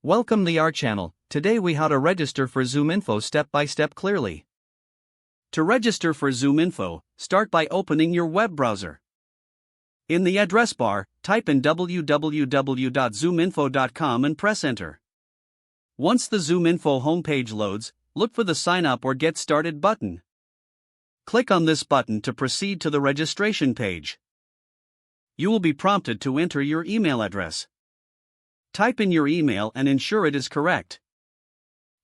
Welcome to our channel. Today we how to register for ZoomInfo step by step clearly. To register for ZoomInfo, start by opening your web browser. In the address bar, type in www.zoominfo.com and press enter. Once the ZoomInfo homepage loads, look for the Sign Up or Get Started button. Click on this button to proceed to the registration page. You will be prompted to enter your email address. Type in your email and ensure it is correct.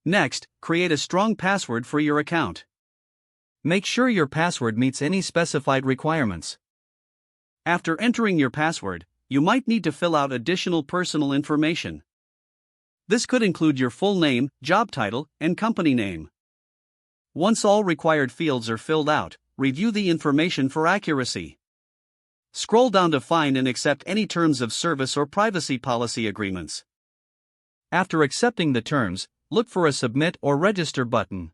Next, create a strong password for your account. Make sure your password meets any specified requirements. After entering your password, you might need to fill out additional personal information. This could include your full name, job title, and company name. Once all required fields are filled out, review the information for accuracy. Scroll down to find and accept any terms of service or privacy policy agreements. After accepting the terms, look for a Submit or Register button.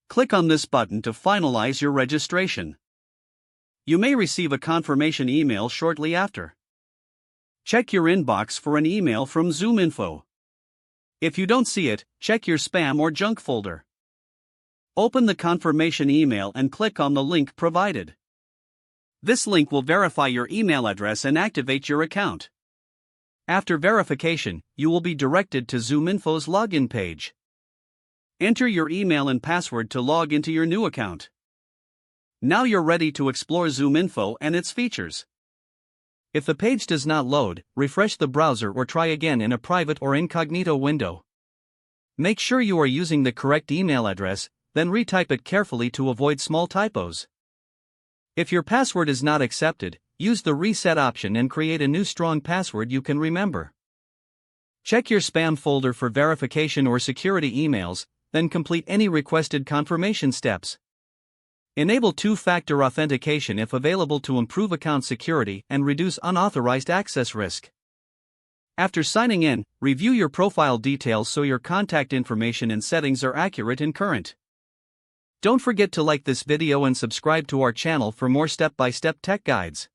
Click on this button to finalize your registration. You may receive a confirmation email shortly after. Check your inbox for an email from ZoomInfo. If you don't see it, check your spam or junk folder. Open the confirmation email and click on the link provided. This link will verify your email address and activate your account. After verification, you will be directed to ZoomInfo's login page. Enter your email and password to log into your new account. Now you're ready to explore ZoomInfo and its features. If the page does not load, refresh the browser or try again in a private or incognito window. Make sure you are using the correct email address, then retype it carefully to avoid small typos. If your password is not accepted, use the reset option and create a new strong password you can remember. Check your spam folder for verification or security emails, then complete any requested confirmation steps. Enable two-factor authentication if available to improve account security and reduce unauthorized access risk. After signing in, review your profile details so your contact information and settings are accurate and current. Don't forget to like this video and subscribe to our channel for more step-by-step tech guides.